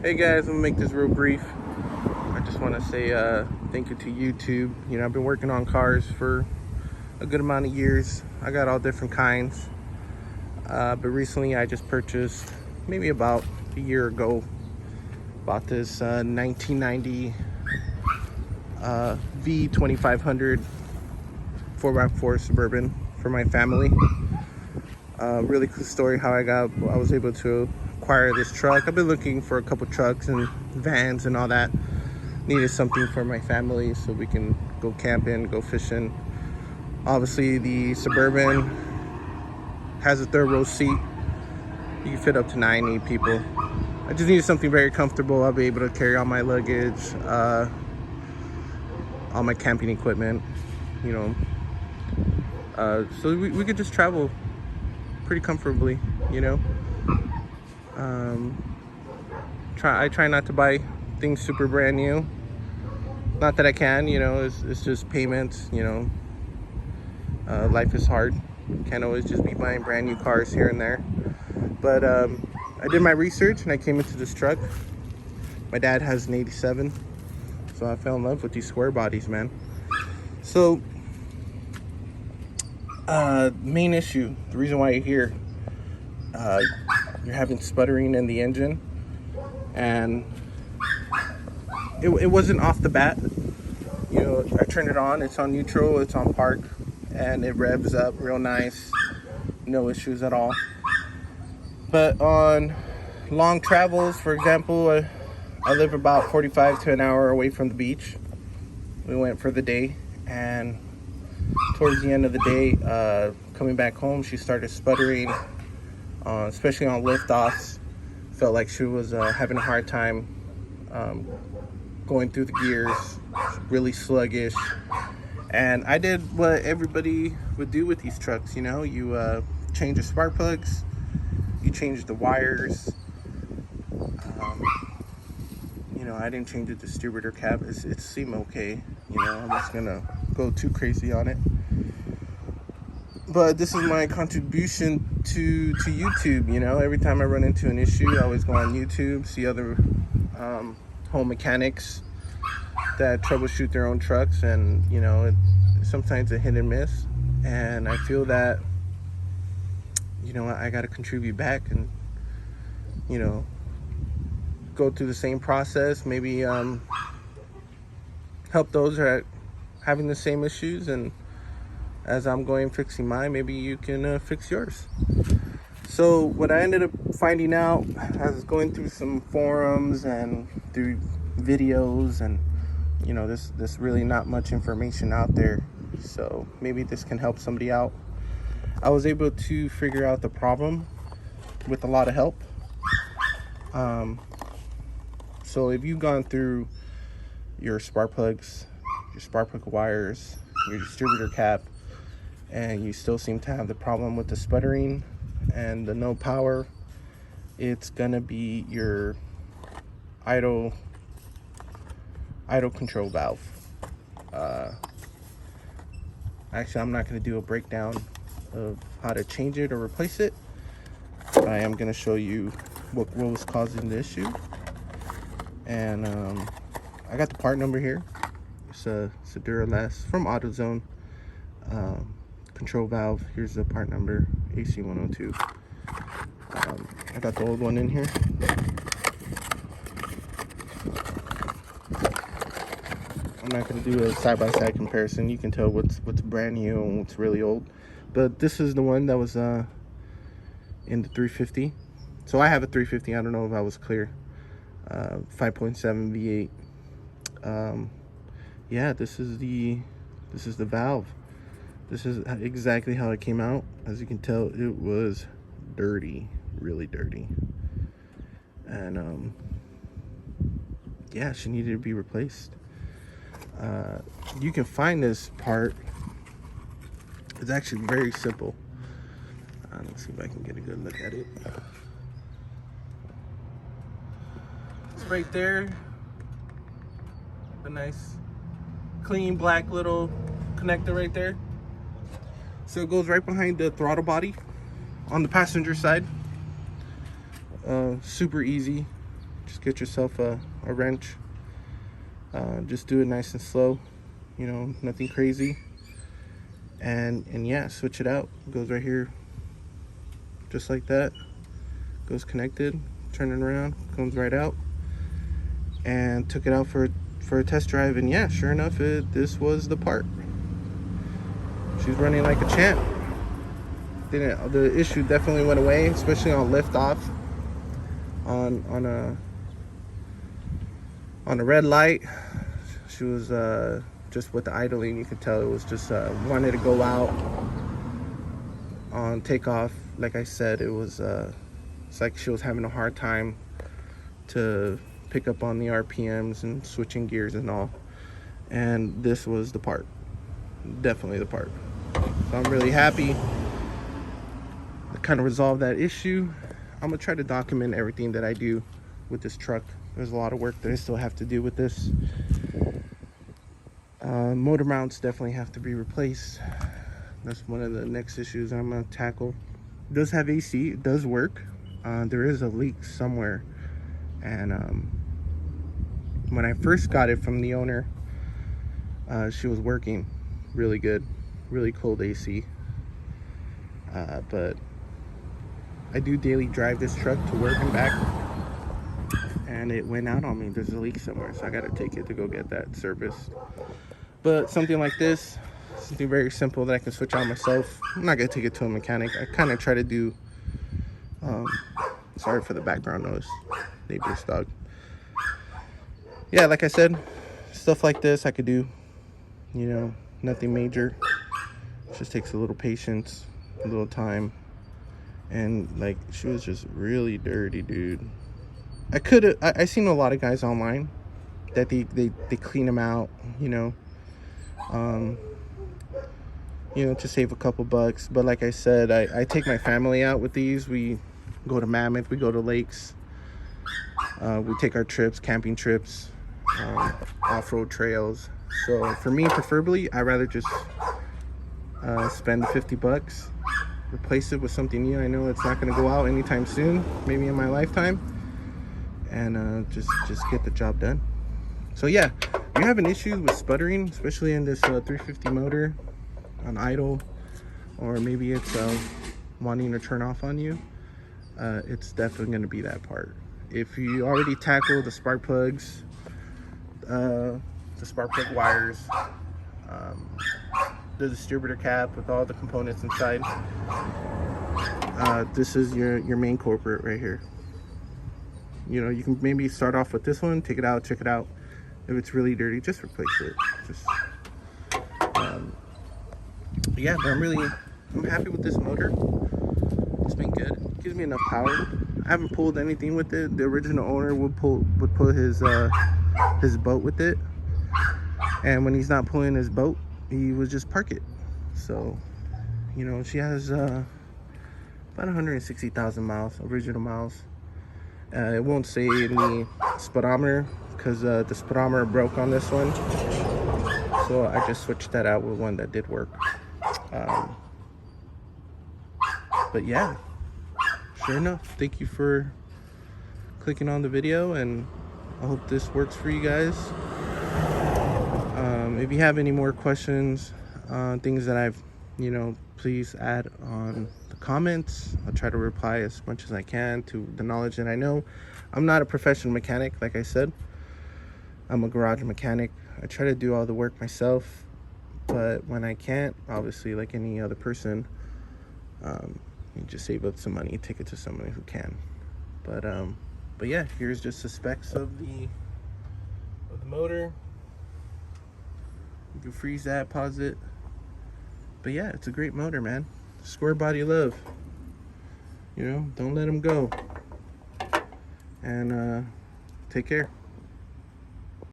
Hey guys, I'm gonna make this real brief. I just want to say thank you to YouTube. You know, I've been working on cars for a good amount of years. I got all different kinds, but recently I just purchased, maybe about a year ago, bought this 1990 V2500 4x4 Suburban for my family. Really cool story how I was able to acquire this truck. I've been looking for a couple trucks and vans and all that. Needed something for my family so we can go camping, go fishing. Obviously the Suburban has a third row seat. You can fit up to 9 people. I just needed something very comfortable. I'll be able to carry all my luggage, all my camping equipment, you know. So we could just travel pretty comfortably, you know. I try not to buy things super brand new. Not that I can, you know. It's just payments, you know. Life is hard. Can't always just be buying brand new cars here and there. But I did my research and I came into this truck. My dad has an 87, so I fell in love with these square bodies, man. So main issue, the reason why you're here, you're having sputtering in the engine, and it wasn't off the bat. You know, I turn it on, it's on neutral, it's on park, and it revs up real nice, no issues at all. But on long travels, for example, I live about 45 to an hour away from the beach. We went for the day, and towards the end of the day, coming back home, she started sputtering, especially on liftoffs. Felt like she was having a hard time going through the gears, really sluggish. And I did what everybody would do with these trucks, you know. You change the spark plugs, you change the wires. You know, I didn't change the distributor cap. It seemed okay, you know. I'm just gonna go too crazy on it. But this is my contribution to YouTube, you know. Every time I run into an issue, I always go on YouTube, see other home mechanics that troubleshoot their own trucks, and you know, sometimes a hit and miss. And I feel that, you know, I got to contribute back and, you know, go through the same process, maybe help those who are having the same issues, and as I'm going fixing mine, maybe you can fix yours. So what I ended up finding out, I was going through some forums and through videos, and you know, there's really not much information out there, so maybe this can help somebody out. I was able to figure out the problem with a lot of help. So if you've gone through your spark plugs, your spark plug wires, your distributor cap, and you still seem to have the problem with the sputtering and the no power, it's gonna be your idle control valve. Actually, I'm not gonna do a breakdown of how to change it or replace it. I am gonna show you what was causing the issue. And I got the part number here. It's a Duralast from AutoZone. Control valve, here's the part number, AC102. I got the old one in here. I'm not going to do a side-by-side comparison. You can tell what's brand new and what's really old. But this is the one that was in the 350. So I have a 350. I don't know if I was clear. 5.7 V8. Yeah, this is the valve. This is exactly how it came out. As you can tell, it was dirty, really dirty. And yeah, she needed to be replaced. You can find this part. It's actually very simple. Let's see if I can get a good look at it. It's right there. A nice, clean black little connector right there. So it goes right behind the throttle body on the passenger side. Super easy. just get yourself a wrench. Just do it nice and slow, you know, nothing crazy. And yeah, switch it out. It goes right here, just like that. Goes connected, turn it around, comes right out. And took it out for a test drive, and yeah, sure enough, this was the part. She's running like a champ. The issue definitely went away, especially on lift off. On a red light, she was just with the idling, you could tell it was just wanted to go out. On takeoff, like I said, it was it's like she was having a hard time to pick up on the RPMs and switching gears and all. And this was the part, definitely the part. So I'm really happy I kind of resolved that issue. I'm gonna try to document everything that I do with this truck. There's a lot of work that I still have to do with this. Motor mounts definitely have to be replaced. That's one of the next issues I'm gonna tackle. It does have AC, it does work. There is a leak somewhere, and when I first got it from the owner, she was working really good, really cold AC. But I do daily drive this truck to work and back, and it went out on me. There's a leak somewhere, so I gotta take it to go get that serviced. But something like this, something very simple that I can switch out myself. I'm not gonna take it to a mechanic. I kind of try to do sorry for the background noise, neighbor's dog. Yeah, like I said, stuff like this I could do, you know, nothing major. It just takes a little patience, a little time. And like, she was just really dirty, dude. I seen a lot of guys online that they clean them out, you know, to save a couple bucks. But like I said, I take my family out with these. We go to Mammoth, we go to lakes, we take our trips, camping trips, off-road trails. So for me, preferably, I'd rather just spend the 50 bucks, replace it with something new. I know it's not going to go out anytime soon, maybe in my lifetime, and just get the job done. So yeah, if you're having issues with sputtering, especially in this 350 motor on idle, or maybe it's wanting to turn off on you, it's definitely going to be that part. If you already tackle the spark plugs, the spark plug wires, the distributor cap with all the components inside, this is your main culprit right here. You know, you can maybe start off with this one, take it out, check it out. If it's really dirty, just replace it. Yeah, but I'm happy with this motor. It's been good. It gives me enough power. I haven't pulled anything with it. The original owner would pull his boat with it, and when he's not pulling his boat, he would just park it. So, you know, she has about 160,000 miles, original miles. It won't say in the speedometer because the speedometer broke on this one, so I just switched that out with one that did work. But yeah, sure enough, thank you for clicking on the video, and I hope this works for you guys. If you have any more questions on things that I've, please add on the comments. I'll try to reply as much as I can to the knowledge that I know. I'm not a professional mechanic, like I said. I'm a garage mechanic. I try to do all the work myself, but when I can't, obviously, like any other person, you just save up some money, take it to somebody who can. But yeah, here's just the specs of the motor. You can freeze that, pause it. But yeah, it's a great motor, man. Square body love. Don't let them go. And take care.